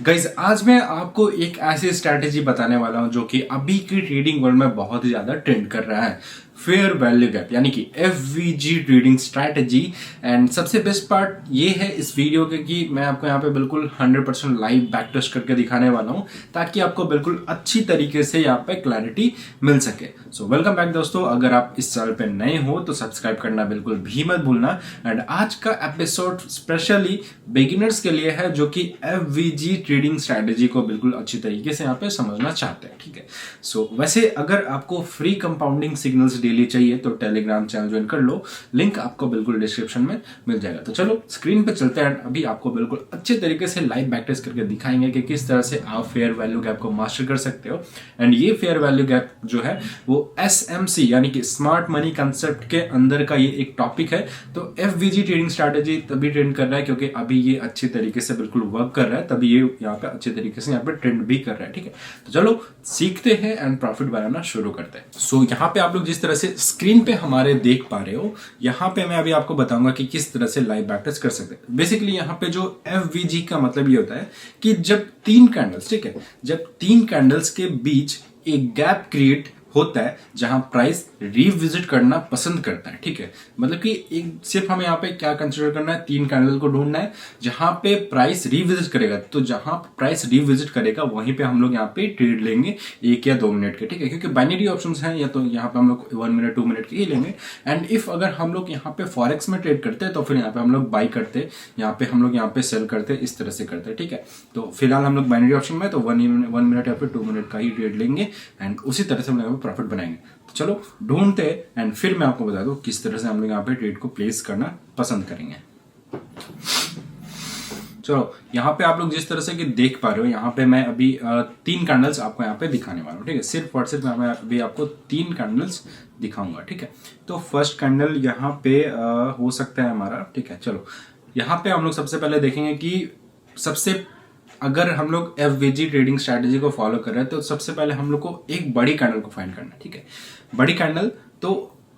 Guys आज मैं आपको एक ऐसी स्ट्रैटेजी बताने वाला हूं जो कि अभी की ट्रेडिंग वर्ल्ड में बहुत ही ज्यादा ट्रेंड कर रहा है। फेयर वैल्यू गैप यानी कि एफवीजी ट्रेडिंग स्ट्रैटेजी। एंड सबसे बेस्ट पार्ट ये है इस वीडियो के कि मैं आपको यहाँ पे बिल्कुल 100% लाइव बैक टेस्ट करके दिखाने वाला हूँ ताकि आपको बिल्कुल अच्छी तरीके से यहाँ पे क्लैरिटी मिल सके। सो वेलकम बैक दोस्तों, अगर आप इस चैनल पे नए हो तो सब्सक्राइब करना बिल्कुल भी मत भूलना। एंड आज का एपिसोड स्पेशली बिगिनर्स के लिए है जो कि एफवीजी ट्रेडिंग स्ट्रैटेजी को बिल्कुल अच्छी तरीके से यहाँ पे समझना चाहते हैं। ठीक है, सो वैसे अगर आपको फ्री कंपाउंडिंग सिग्नल्स डेली चाहिए तो टेलीग्राम चैनल ज्वाइन कर लो, लिंक आपको बिल्कुल डिस्क्रिप्शन में मिल जाएगा। तो चलो स्क्रीन पे चलते हैं। अभी आपको बिल्कुल अच्छे तरीके से लाइव बैक टेस्ट करके दिखाएंगे कि किस तरह से आप फेयर वैल्यू गैप को मास्टर कर सकते हो। एंड ये फेयर वैल्यू गैप जो है वो एसएमसी यानी कि स्मार्ट मनी कंसेप्ट के अंदर का ये एक टॉपिक है। तो एफवीजी ट्रेडिंग स्ट्रैटेजी तभी ट्रेंड कर रहा है क्योंकि अभी ये अच्छी तरीके से बिल्कुल वर्क कर रहा है, तभी ये यहाँ पे अच्छे तरीके से यहाँ पे ट्रेंड भी कर रहा है। ठीक है, तो चलो सीखते हैं एंड प्रॉफिट बनाना शुरू करते हैं। सो यहाँ पे आप लोग जिस तरह से स्क्रीन पे हमारे देख पा रहे हो, यहाँ पे मैं अभी आपको बताऊंगा कि किस तरह से लाइव बैक टेस्ट कर सकते हैं। बेसिकली यहाँ पे जो एफवीजी का मतलब ये होता है कि जब तीन कैंडल्स, ठीक है, जब तीन कैंडल्स के बीच एक गैप क्रिएट होता है जहां प्राइस रिविजिट करना पसंद करता है। ठीक है, मतलब कि एक सिर्फ हमें यहाँ पे क्या कंसीडर करना है, तीन कैंडल को ढूंढना है जहां पे प्राइस रिविजिट करेगा। तो जहां प्राइस रिविजिट करेगा वहीं पे हम लोग यहाँ पे ट्रेड लेंगे 1 या 2 मिनट के। ठीक है, क्योंकि बाइनरी ऑप्शंस हैं या तो यहाँ पे हम लोग 1 मिनट 2 मिनट के ही लेंगे। एंड इफ अगर हम लोग यहाँ पे फॉरेक्स में ट्रेड करते हैं तो फिर यहाँ पे हम लोग बाई करते, यहाँ पे हम लोग यहाँ पे सेल करते, इस तरह से करते हैं। ठीक है, तो फिलहाल हम लोग बाइनरी ऑप्शन में तो 1 मिनट या फिर 2 मिनट का ही ट्रेड लेंगे एंड उसी तरह से हम लोग प्रॉफिट बनाएंगे। तो चलो ढूंढते हैं एंड फिर मैं आपको बता दूं किस तरह से हम लोग यहाँ पे ट्रेड को प्लेस करना पसंद करेंगे। चलो यहाँ पे आप लोग जिस तरह से कि देख पा रहे हो, यहाँ पे मैं अभी 3 कैंडल्स आपको यहाँ पे दिखाने वाला हूँ। ठीक है, सिर्फ और सिर्फ मैं अभी आपको 3 कैंडल्स दिखाऊंगा। ठीक है, तो फर्स्ट कैंडल यहाँ पे हो सकता है हमारा। ठीक है, चलो यहाँ पे हम लोग सबसे पहले देखेंगे कि सबसे अगर हम लोग एफवीजी ट्रेडिंग स्ट्रैटेजी को फॉलो कर रहे हैं तो सबसे पहले हम लोग को एक बड़ी कैंडल को फाइंड करना है। ठीक है, बड़ी कैंडल तो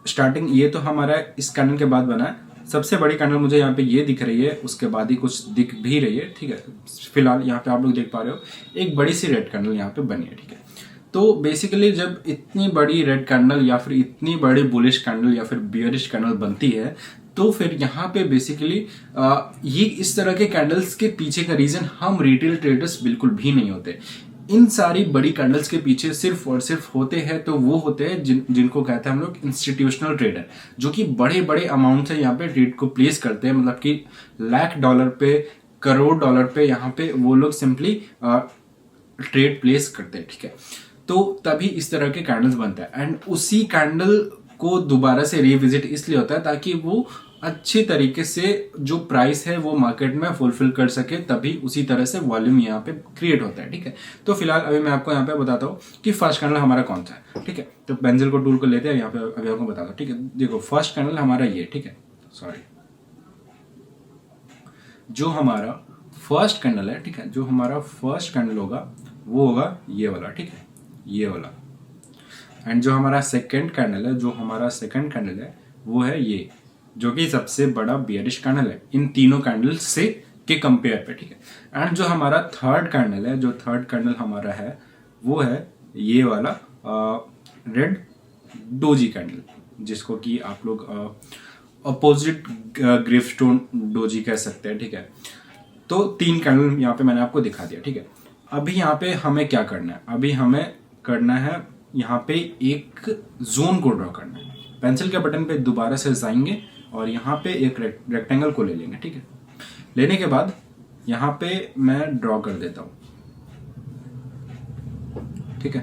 स्टार्टिंग ये तो हमारा इस कैंडल के बाद बना है। सबसे बड़ी कैंडल मुझे यहाँ पे ये दिख रही है, उसके बाद ही कुछ दिख भी रही है। ठीक है, फिलहाल यहाँ पे आप लोग देख पा रहे हो एक बड़ी सी रेड कैंडल यहाँ पे बनी है। ठीक है, तो बेसिकली जब इतनी बड़ी रेड कैंडल या फिर इतनी बड़ी बुलिश कैंडल या फिर बियरिश कैंडल बनती है तो फिर यहाँ पे बेसिकली ये इस तरह के कैंडल्स के पीछे का रीजन हम रिटेल ट्रेडर्स बिल्कुल भी नहीं होते। इन सारी बड़ी कैंडल्स के पीछे सिर्फ और सिर्फ होते हैं तो वो होते हैं जिनको कहते हैं हम लोग इंस्टीट्यूशनल ट्रेडर, जो कि बड़े बड़े अमाउंट से यहाँ पे ट्रेड को प्लेस करते हैं। मतलब कि $1,00,000 पे, करोड़ डॉलर पे यहाँ पे वो लोग सिंपली ट्रेड प्लेस करते हैं। ठीक है, तो तभी इस तरह के कैंडल्स बनते हैं एंड उसी कैंडल को दोबारा से रिविजिट इसलिए होता है ताकि वो अच्छी तरीके से जो प्राइस है वो मार्केट में फुलफिल कर सके, तभी उसी तरह से वॉल्यूम यहाँ पे क्रिएट होता है। ठीक है, तो फिलहाल अभी मैं आपको यहाँ पे बताता हूँ कि फर्स्ट कैंडल हमारा कौन सा है। ठीक है, तो पेंसिल को टूल को लेते हैं यहाँ पे अभी आपको बताता हूँ। ठीक है, देखो फर्स्ट कैंडल हमारा ये, ठीक है, सॉरी, जो हमारा फर्स्ट कैंडल है, ठीक है, जो हमारा फर्स्ट कैंडल होगा वो होगा ये वाला। ठीक है, ये वाला। एंड जो हमारा सेकंड कैंडल है, जो हमारा सेकंड कैंडल है वो है ये, जो कि सबसे बड़ा बियरिश कैंडल है इन तीनों कैंडल्स से के कंपेयर पे। ठीक है, एंड जो हमारा थर्ड कैंडल है, जो थर्ड कैंडल हमारा है वो है ये वाला रेड डोजी कैंडल, जिसको कि आप लोग अपोजिट ग्रिफस्टोन डोजी कह सकते हैं। ठीक है, तो 3 कैंडल यहाँ पे मैंने आपको दिखा दिया। ठीक है, अभी यहाँ पे हमें क्या करना है, अभी हमें करना है यहाँ पे एक जोन को ड्रॉ करना है। पेंसिल के बटन पे दोबारा से जाएंगे और यहाँ पे एक रेक्टेंगल को ले लेंगे। ठीक है, लेने के बाद यहाँ पे मैं ड्रॉ कर देता हूँ। ठीक है,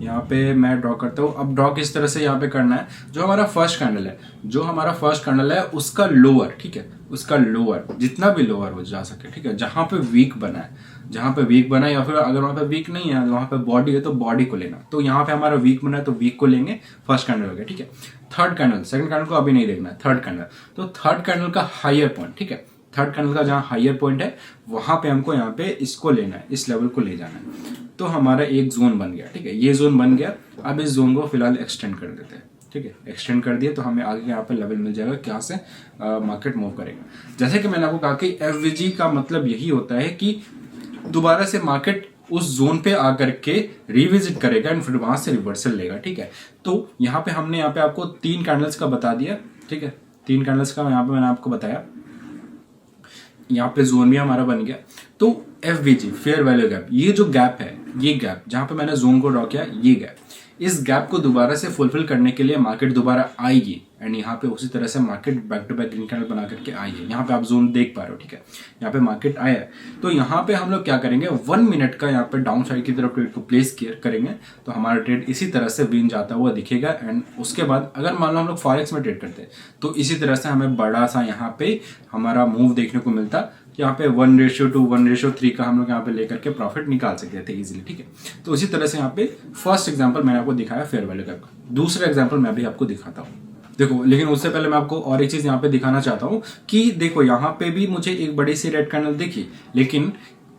यहाँ पे मैं ड्रॉ करता हूँ। अब ड्रॉ किस तरह से यहाँ पे करना है, जो हमारा फर्स्ट कैंडल है, जो हमारा फर्स्ट कैंडल है उसका लोअर, ठीक है, उसका लोअर जितना भी लोअर हो जा सके। ठीक है, जहां पे वीक बना है, जहां पे वीक बना है या फिर अगर वहां पे वीक नहीं है, वहां पे बॉडी है तो बॉडी को लेना। तो यहाँ पे हमारा वीक बना है तो वीक को लेंगे, फर्स्ट कैंडल हो गया। ठीक है, थर्ड कैंडल, सेकंड कैंडल को अभी नहीं देखना है, थर्ड कैंडल, तो थर्ड कैंडल का हायर पॉइंट, ठीक है, थर्ड कैंडल का जहां हायर पॉइंट है वहां पे हमको यहाँ पे इसको लेना है, इस लेवल को ले जाना है। तो हमारा एक जोन बन गया। ठीक है, ये जोन बन गया। अब इस जोन को फिलहाल एक्सटेंड कर देते हैं। ठीक है, एक्सटेंड कर दिए तो हमें आगे यहाँ पे लेवल मिल जाएगा क्या से मार्केट मूव करेगा। जैसे कि मैंने आपको कहा कि एफवीजी का मतलब यही होता है कि दोबारा से मार्केट उस जोन पे आकर के रिविजिट करेगा एंड फिर वहां से रिवर्सल लेगा, ठीक है। तो यहाँ पे हमने यहाँ पे आपको 3 कैंडल्स का बता दिया, ठीक है, 3 कैंडल्स का यहाँ पे मैंने आपको बताया। यहाँ पे जोन भी हमारा बन गया। तो FVG फेयर वैल्यू गैप, ये जो गैप है, ये गैप जहां पे मैंने जोन को ड्रॉ किया, ये गैप, इस गैप को दोबारा से फुलफिल करने के लिए मार्केट दोबारा आएगी एंड यहाँ पे उसी तरह से market back to back green candle बना करके आई है। यहाँ पे आप जोन देख पा रहे हो, ठीक है, यहाँ पे मार्केट आया है। तो यहाँ पे हम लोग क्या करेंगे, 1 मिनट का यहाँ पे डाउन साइड की तरफ ट्रेड को प्लेस करेंगे, तो हमारा ट्रेड इसी तरह से विन जाता हुआ दिखेगा। एंड उसके बाद अगर मान लो हम लोग फॉरेक्स में ट्रेड करते हैं तो इसी तरह से हमें बड़ा सा यहाँ पे हमारा मूव देखने को मिलता, यहाँ पे 1:2 1:3 का हम लोग यहाँ पे लेकर के प्रॉफिट निकाल सकते थे इजीली, ठीक है। तो इसी तरह से यहाँ पे फर्स्ट एग्जांपल मैंने आपको दिखाया फेयर वैल्यू गैप का। दूसरा एग्जांपल मैं भी आपको दिखाता हूँ, देखो। लेकिन उससे पहले मैं आपको और एक चीज यहाँ पे दिखाना चाहता हूँ कि देखो यहाँ पे भी मुझे एक बड़ी सी रेड कैंडल दिखी, लेकिन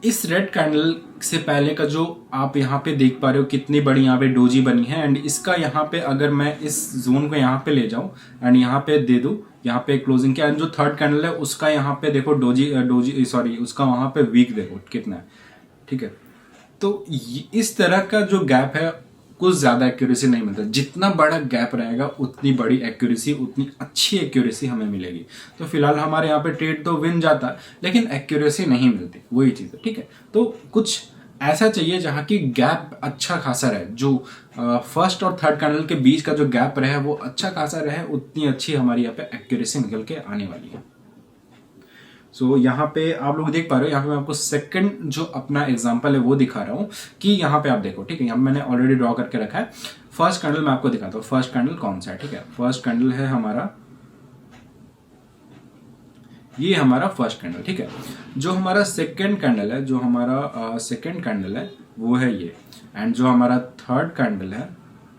इस रेड कैंडल से पहले का जो आप यहाँ पे देख पा रहे हो कितनी बड़ी यहाँ पे डोजी बनी है। एंड इसका यहाँ पे अगर मैं इस जोन को यहाँ पे ले जाऊं एंड यहाँ पे दे दूं, यहाँ पे क्लोजिंग के एंड जो थर्ड कैंडल है उसका यहाँ पे देखो उसका वहां पे वीक देखो कितना है, ठीक है। तो इस तरह का जो गैप है कुछ ज्यादा एक्यूरेसी नहीं मिलता, जितना बड़ा गैप रहेगा उतनी बड़ी एक्यूरेसी, उतनी अच्छी एक्यूरेसी हमें मिलेगी। तो फिलहाल हमारे यहाँ पे ट्रेड तो विन जाता है लेकिन एक्यूरेसी नहीं मिलती, वही चीज है, ठीक है। तो कुछ ऐसा चाहिए जहां की गैप अच्छा खासा रहे, जो फर्स्ट और थर्ड कैंडल के बीच का जो गैप रहे वो अच्छा खासा रहे, उतनी अच्छी हमारी यहाँ पे एक्यूरेसी निकल के आने वाली है। सो यहाँ पे आप लोग देख पा रहे हो, यहाँ पे मैं आपको सेकंड जो अपना एग्जांपल है वो दिखा रहा हूँ कि यहाँ पे आप देखो, ठीक है। यहाँ मैंने ऑलरेडी ड्रॉ करके रखा है। फर्स्ट कैंडल मैं आपको दिखाता हूँ, फर्स्ट कैंडल कौन सा है, ठीक है। फर्स्ट कैंडल है हमारा, ये हमारा फर्स्ट कैंडल, ठीक है। जो हमारा सेकंड कैंडल है, जो हमारा सेकंड कैंडल है वो है ये, एंड जो हमारा थर्ड कैंडल है,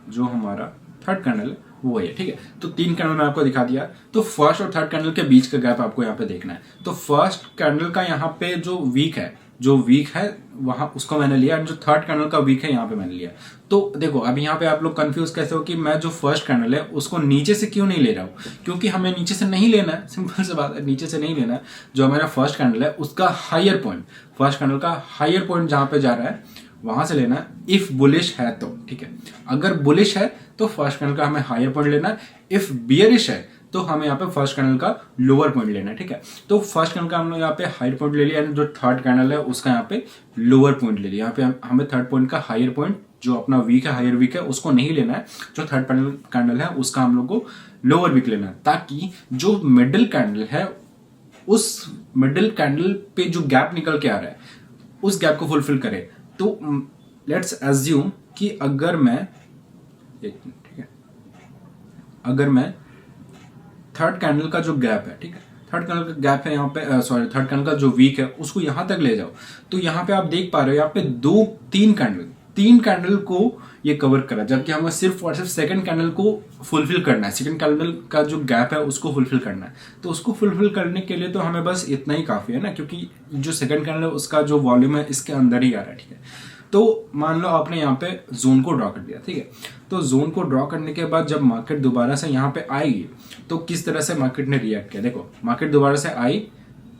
जो हमारा थर्ड कैंडल है वो है, ठीक है। तो 3 कैंडल मैं आपको दिखा दिया। तो फर्स्ट और थर्ड कैंडल के बीच का गैप आपको यहाँ पे देखना है। तो फर्स्ट कैंडल का यहाँ पे जो वीक है वहां उसको मैंने लिया, एंड जो थर्ड कैंडल का वीक है यहाँ पे मैंने लिया। तो देखो अब यहाँ पे आप लोग कंफ्यूज कैसे हो कि मैं जो फर्स्ट कैंडल है उसको नीचे से क्यों नहीं ले रहा हूँ, क्योंकि हमें नीचे से नहीं लेना है, सिंपल सी बात है, नीचे से नहीं लेना है। जो हमारा फर्स्ट कैंडल है उसका हायर पॉइंट, फर्स्ट कैंडल का हायर पॉइंट जहां पे जा रहा है वहां से लेना है, इफ बुलिश है तो, ठीक है। अगर बुलिश है तो फर्स्ट कैंडल का हमें हायर पॉइंट लेना है, इफ बियरिश है तो हमें यहाँ पे फर्स्ट कैंडल का लोअर पॉइंट लेना है, ठीक है। तो फर्स्ट कैंडल का हमने यहाँ पे हायर पॉइंट ले लिया, जो थर्ड कैंडल है उसका यहाँ पे लोअर पॉइंट ले लिया। यहाँ पे हमें थर्ड पॉइंट का हायर पॉइंट जो अपना वीक है, हायर वीक है, उसको नहीं लेना है। जो थर्ड कैंडल है उसका हम लोग को लोअर वीक लेना है, ताकि जो मिडिल कैंडल है उस मिडिल कैंडल पे जो गैप निकल के आ रहा है उस गैप को फुलफिल करे। तो लेट्स एज्यूम कि अगर मैं ठीक है, अगर मैं थर्ड कैंडल का जो गैप है, ठीक है, थर्ड कैंडल का गैप है यहाँ पे, थर्ड कैंडल का जो वीक है उसको यहां तक ले जाओ, तो यहाँ पे आप देख पा रहे हो यहाँ पे 3 कैंडल को ये कवर करा, जबकि हमें सिर्फ और सिर्फ सेकंड कैंडल को फुलफिल करना है, सेकंड कैंडल का जो गैप है उसको फुलफिल करना है। तो उसको फुलफिल करने के लिए तो हमें बस इतना ही काफी है ना, क्योंकि जो सेकंड कैंडल है उसका जो वॉल्यूम है इसके अंदर ही आ रहा है, ठीक है। तो मान लो आपने यहाँ पे जोन को ड्रॉ कर दिया, ठीक है। तो जोन को ड्रॉ करने के बाद जब मार्केट दोबारा से यहाँ पे आएगी तो किस तरह से मार्केट ने रिएक्ट किया, देखो मार्केट दोबारा से आई,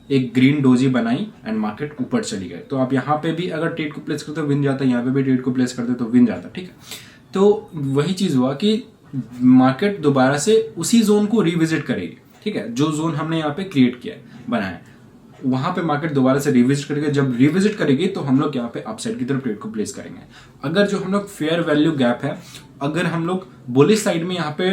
एक ग्रीन डोजी बनाई एंड मार्केट ऊपर चली गई। तो आप यहाँ पे भी अगर ट्रेड को प्लेस करते हो विन जाता, यहाँ पे भी ट्रेड को प्लेस करते तो विन जाता, ठीक है। तो वही चीज हुआ कि मार्केट दोबारा से उसी जोन को रिविजिट करेगी, ठीक है, जो जोन हमने यहाँ पे क्रिएट किया बनाया, वहां पे मार्केट दोबारा से रिविजिट करेगी। जब रिविजिट करेगी तो हम लोग यहाँ पे अपसाइड की तरफ ट्रेड को प्लेस करेंगे। अगर जो हम लोग फेयर वैल्यू गैप है, अगर हम लोग बुलिश साइड में यहाँ पे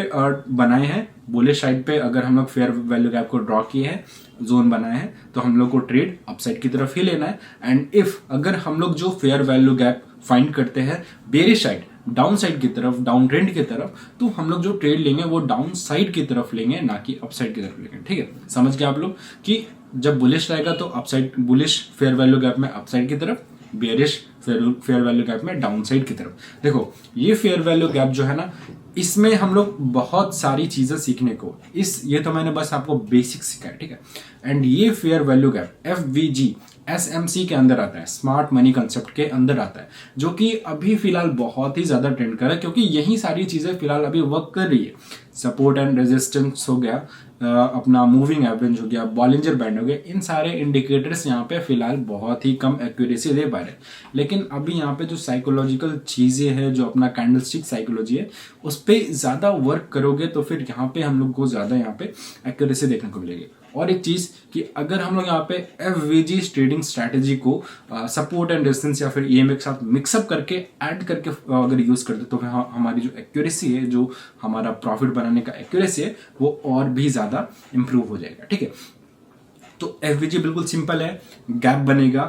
बनाए हैं, बुलिश साइड पे अगर हम लोग फेयर वैल्यू गैप को ड्रॉ किए हैं, जोन बनाए हैं, तो हम लोग को ट्रेड अपसाइड की तरफ ही लेना है। एंड इफ अगर हम लोग जो फेयर वैल्यू गैप फाइंड करते हैं बेरिश साइड, डाउन साइड की तरफ, डाउन ट्रेंड की तरफ, तो हम लोग जो ट्रेड लेंगे वो डाउन साइड की तरफ लेंगे, ना कि अपसाइड की तरफ लेंगे, ठीक है। समझ गए आप लोग कि जब बुलिश रहेगा तो upside, bullish fair value gap में अपसाइड की तरफ, बेरिश फेयर वैल्यू गैप में डाउन साइड की तरफ। देखो ये फेयर वैल्यू गैप जो है ना, इसमें हम लोग बहुत सारी चीजें सीखने को, ये तो मैंने बस आपको बेसिक सिखाया, ठीक है। एंड ये fair value gap FVG SMC के अंदर आता है, स्मार्ट मनी कंसेप्ट के अंदर आता है, जो कि अभी फिलहाल बहुत ही ज्यादा ट्रेंड कर रहा है, क्योंकि यही सारी चीजें फिलहाल अभी वर्क कर रही है। सपोर्ट एंड रेजिस्टेंस हो गया, अपना मूविंग एवरेज हो गया, बॉलिंजर बैंड हो गया, इन सारे इंडिकेटर्स यहाँ पे फिलहाल बहुत ही कम एक्यूरेसी दे पा रहे हैं। लेकिन अभी यहाँ पे जो साइकोलॉजिकल चीज़ें हैं, जो अपना कैंडलस्टिक साइकोलॉजी है, उस पर ज़्यादा वर्क करोगे तो फिर यहाँ पे हम लोग को ज़्यादा यहाँ पे एक्यूरेसी देखने को मिलेगी। और एक चीज़ कि अगर हम लोग यहाँ पे एफवीजी ट्रेडिंग स्ट्रैटेजी को सपोर्ट एंड रेजिस्टेंस या फिर ईएमए के साथ मिक्सअप करके ऐड करके अगर यूज़ करते तो फिर हमारी जो एक्यूरेसी है, जो हमारा प्रॉफिट बनाने का एक्यूरेसी है, वो और भी ज़्यादा इंप्रूव हो जाएगा। ठीक है, तो एफवीजी बिल्कुल सिंपल है, गैप बनेगा,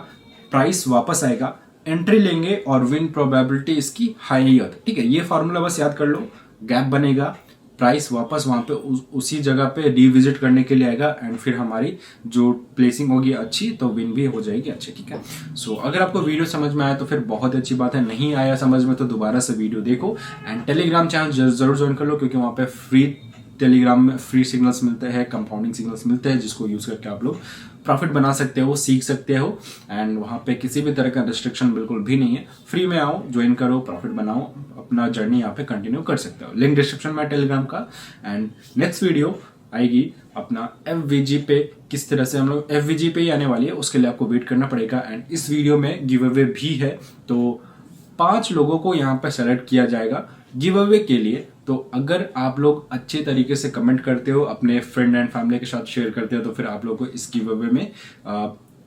प्राइस वापस आएगा, एंट्री लेंगे और विन प्रोबेबिलिटी इसकी हाई ही होती है। ठीक है, ये फॉर्मूला बस याद कर लो, गैप बनेगा, प्राइस वापस वहां पे उसी जगह पे रिविजिट करने के लिए आएगा एंड फिर हमारी जो प्लेसिंग होगी अच्छी तो विन भी हो जाएगी अच्छी। ठीक है, सो अगर आपको वीडियो समझ में आया तो फिर बहुत अच्छी बात है, नहीं आया समझ में तो दोबारा से वीडियो देखो एंड टेलीग्राम चैनल जरूर ज्वाइन कर लो, क्योंकि वहां पे फ्री टेलीग्राम में फ्री सिग्नल्स मिलते हैं, कंपाउंडिंग सिग्नल्स मिलते हैं, जिसको यूज करके आप लोग प्रॉफिट बना सकते हो, सीख सकते हो एंड वहां पे किसी भी तरह का रिस्ट्रिक्शन बिल्कुल भी नहीं है। फ्री में आओ, ज्वाइन करो, प्रॉफिट बनाओ, अपना जर्नी यहाँ पे कंटिन्यू कर सकते हो। लिंक डिस्क्रिप्शन में टेलीग्राम का। एंड नेक्स्ट वीडियो आएगी अपना एफवीजी पे, किस तरह से हम लोग एफवीजी पे ही आने वाली है, उसके लिए आपको वेट करना पड़ेगा। एंड इस वीडियो में गिव अवे भी है, तो 5 लोगों को यहाँ पे सेलेक्ट किया जाएगा गिव अवे के लिए। तो अगर आप लोग अच्छे तरीके से कमेंट करते हो, अपने फ्रेंड एंड फैमिली के साथ शेयर करते हो, तो फिर आप लोग को इस गिव अवे में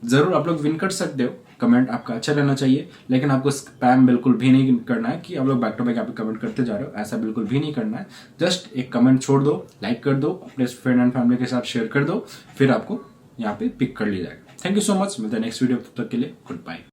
जरूर आप लोग विन कर सकते हो। कमेंट आपका अच्छा रहना चाहिए, लेकिन आपको स्पैम बिल्कुल भी नहीं करना है कि आप लोग बैक टू बैक यहाँ पे कमेंट करते जा रहे हो, ऐसा बिल्कुल भी नहीं करना है। जस्ट एक कमेंट छोड़ दो, लाइक कर दो, अपने फ्रेंड एंड फैमिली के साथ शेयर कर दो, फिर आपको यहाँ पे पिक कर लिया जाएगा। थैंक यू सो मच, मिलते हैं नेक्स्ट वीडियो, तब तक के लिए गुड बाय।